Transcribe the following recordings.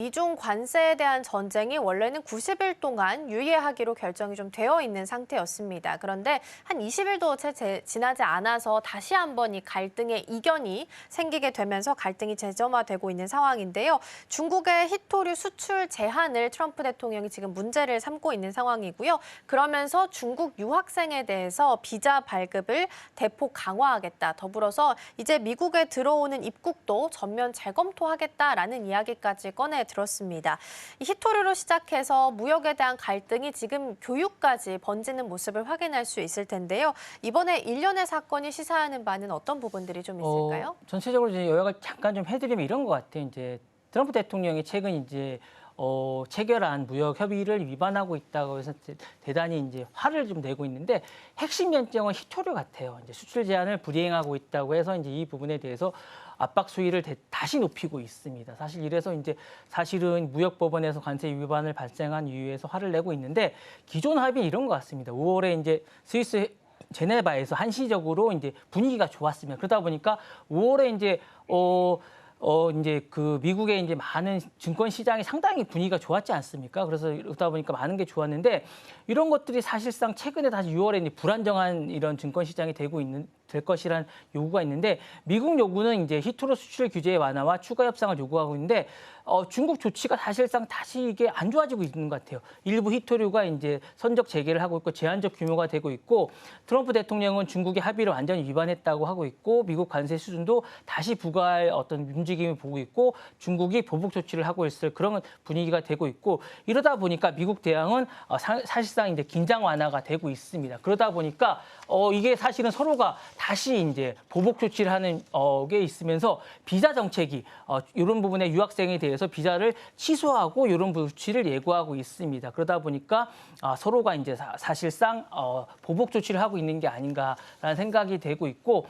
미중 관세에 대한 전쟁이 원래는 90일 동안 유예하기로 결정이 좀 되어 있는 상태였습니다. 그런데 한 20일도 채 지나지 않아서 다시 한번 이 갈등의 이견이 생기게 되면서 갈등이 재점화되고 있는 상황인데요. 중국의 히토류 수출 제한을 트럼프 대통령이 지금 문제를 삼고 있는 상황이고요. 그러면서 중국 유학생에 대해서 비자 발급을 대폭 강화하겠다. 더불어서 이제 미국에 들어오는 입국도 전면 재검토하겠다라는 이야기까지 꺼내 들었습니다. 히토류로 시작해서 무역에 대한 갈등이 지금 교육까지 번지는 모습을 확인할 수 있을 텐데요. 이번에 일련의 사건이 시사하는 바는 어떤 부분들이 좀 있을까요? 전체적으로 이제 요약을 잠깐 좀 해드리면 이런 것 같아요. 이제 트럼프 대통령이 최근 이제 체결한 무역 협의를 위반하고 있다고 해서 대단히 이제 화를 좀 내고 있는데 핵심 연정은 히토류 같아요. 이제 수출 제한을 불이행하고 있다고 해서 이제 이 부분에 대해서 압박 수위를 다시 높이고 있습니다. 사실 이래서 이제 사실은 무역법원에서 관세 위반을 발생한 이유에서 화를 내고 있는데 기존 합의는 이런 것 같습니다. 5월에 이제 스위스 제네바에서 한시적으로 이제 분위기가 좋았습니다. 그러다 보니까 5월에 이제 이제 그 미국의 이제 많은 증권 시장이 상당히 분위기가 좋았지 않습니까? 그래서 그러다 보니까 많은 게 좋았는데 이런 것들이 사실상 최근에 다시 6월에 이제 불안정한 이런 증권 시장이 될 것이란 요구가 있는데 미국 요구는 이제 히토류 수출 규제 완화와 추가 협상을 요구하고 있는데 중국 조치가 사실상 다시 이게 안 좋아지고 있는 것 같아요. 일부 히토류가 이제 선적 재개를 하고 있고 제한적 규모가 되고 있고 트럼프 대통령은 중국의 합의를 완전히 위반했다고 하고 있고 미국 관세 수준도 다시 부과할 어떤 움직임을 보고 있고 중국이 보복 조치를 하고 있을 그런 분위기가 되고 있고 이러다 보니까 미국 대항은 사실상 이제 긴장 완화가 되고 있습니다. 그러다 보니까 이게 사실은 서로가 다시 이제 보복 조치를 하는 게 있으면서 비자 정책이 이런 부분에 유학생에 대해서 비자를 취소하고 이런 조치를 예고하고 있습니다. 그러다 보니까 서로가 이제 사실상 보복 조치를 하고 있는 게 아닌가라는 생각이 되고 있고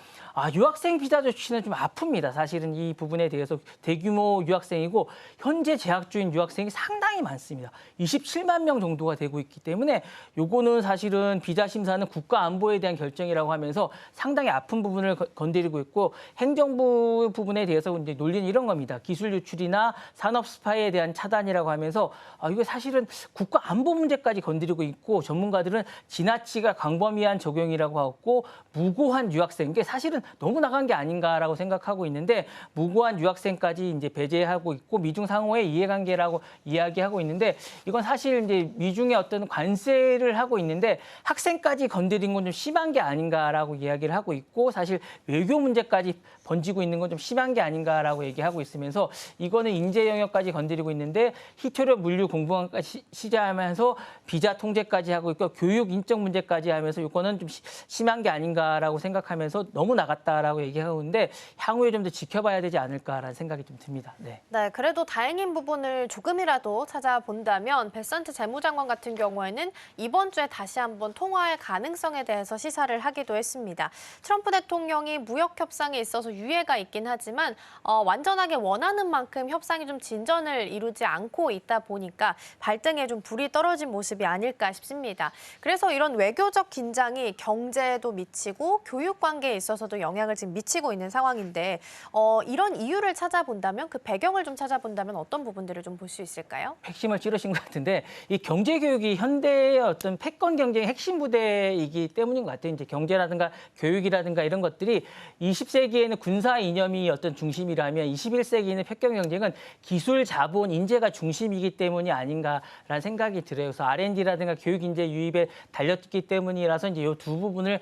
유학생 비자 조치는 좀 아픕니다. 사실은 이 부분에 대해서 대규모 유학생이고 현재 재학 중인 유학생이 상당히 많습니다. 27만 명 정도가 되고 있기 때문에 요거는 사실은 비자 심사는 국가 안보에 대한 결정이라고 하면서 상당히 아픈 부분을 건드리고 있고 행정부 부분에 대해서 이제 논리는 이런 겁니다. 기술 유출이나 산업 스파이에 대한 차단이라고 하면서 이거 사실은 국가 안보 문제까지 건드리고 있고 전문가들은 지나치게 광범위한 적용이라고 하고 무고한 유학생, 게 사실은 너무 나간 게 아닌가라고 생각하고 있는데 무고한 유학생까지 이제 배제하고 있고 미중 상호의 이해관계라고 이야기하고 있는데 이건 사실 이제 미중의 어떤 관세를 하고 있는데 학생까지 건드린 건 좀 심한 게 아닌가라고 이야기를 하고 있고 사실 외교 문제까지 번지고 있는 건 좀 심한 게 아닌가라고 얘기하고 있으면서 이거는 인재 영역까지 건드리고 있는데 히토류 물류 공부원까지 시작하면서 비자 통제까지 하고 있고 교육 인적 문제까지 하면서 이거는 좀 심한 게 아닌가라고 생각하면서 너무 나갔다라고 얘기하고 있는데 향후에 좀 더 지켜봐야 되지 않을까라는 생각이 좀 듭니다. 네. 네, 그래도 다행인 부분을 조금이라도 찾아본다면 베선트 재무장관 같은 경우에는 이번 주에 다시 한번 통화할 가능성에 대해서 시사를 하기도 했습니다. 트럼프 대통령이 무역 협상에 있어서 유예가 있긴 하지만 완전하게 원하는 만큼 협상이 좀 진전을 이루지 않고 있다 보니까 발등에 좀 불이 떨어진 모습이 아닐까 싶습니다. 그래서 이런 외교적 긴장이 경제에도 미치고 교육 관계에 있어서도 영향을 지금 미치고 있는 상황인데 이런 이유를 찾아본다면 그 배경을 좀 찾아본다면 어떤 부분들을 좀 볼 수 있을까요? 핵심을 찌르신 것 같은데 이 경제 교육이 현대의 어떤 패권 경쟁의 핵심 부대이기 때문인 것 같아요. 이제 경제라든가 교육이라든가 이런 것들이 20세기에는 군사 이념이 어떤 중심이라면 21세기에는 패권 경쟁은 기술, 자본, 인재가 중심이기 때문이 아닌가라는 생각이 들어요. 그래서 R&D라든가 교육 인재 유입에 달렸기 때문이라서 이제 이 두 부분을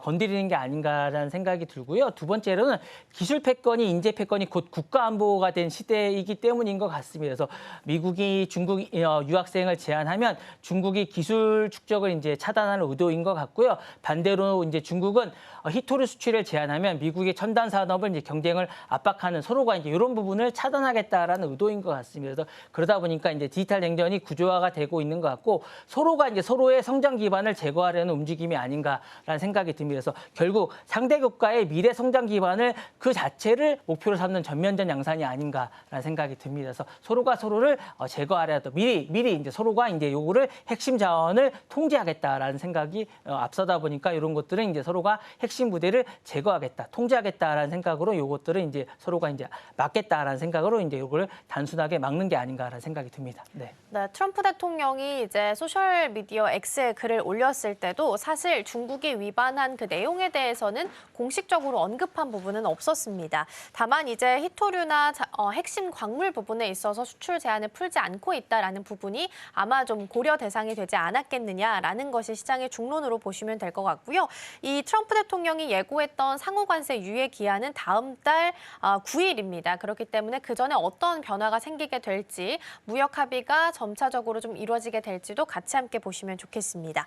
건드리는 게 아닌가라는 생각이 들고요. 두 번째로는 기술 패권이 인재 패권이 곧 국가 안보가 된 시대이기 때문인 것 같습니다. 그래서 미국이 중국 유학생을 제한하면 중국이 기술 축적을 이제 차단하는 의도인 것 같고요. 반대로 이제 중국은 히토류 수출을 제한하면 미국의 첨단 산업을 이제 경쟁을 압박하는 서로가 이제 이런 부분을 차단하겠다라는 의도인 것 같습니다. 그래서 그러다 보니까 이제 디지털 냉전이 구조화가 되고 있는 것 같고 서로가 이제 서로의 성장 기반을 제거하려는 움직임이 아닌가라는 생각이 듭니다. 그래서 결국 상대 국가의 미래 성장 기반을 그 자체를 목표로 삼는 전면전 양산이 아닌가라는 생각이 듭니다. 그래서 서로가 서로를 제거하려 미리 이제 서로가 이제 요거를 핵심 자원을 통제하겠다라는 생각이 앞서다 보니까 이런 것들은 이제 서로가 핵심 핵심 부대를 제거하겠다, 통제하겠다라는 생각으로 요것들을 이제 서로가 이제 막겠다라는 생각으로 이제 요걸 단순하게 막는 게 아닌가라는 생각이 듭니다. 네. 네, 트럼프 대통령이 이제 소셜 미디어 X에 글을 올렸을 때도 사실 중국이 위반한 그 내용에 대해서는 공식적으로 언급한 부분은 없었습니다. 다만 이제 히토류나 핵심 광물 부분에 있어서 수출 제한을 풀지 않고 있다라는 부분이 아마 좀 고려 대상이 되지 않았겠느냐라는 것이 시장의 중론으로 보시면 될 것 같고요. 이 트럼프 대통령이 예고했던 상호관세 유예 기한은 다음 달 9일입니다. 그렇기 때문에 그 전에 어떤 변화가 생기게 될지 무역 합의가 점차적으로 좀 이루어지게 될지도 같이 함께 보시면 좋겠습니다.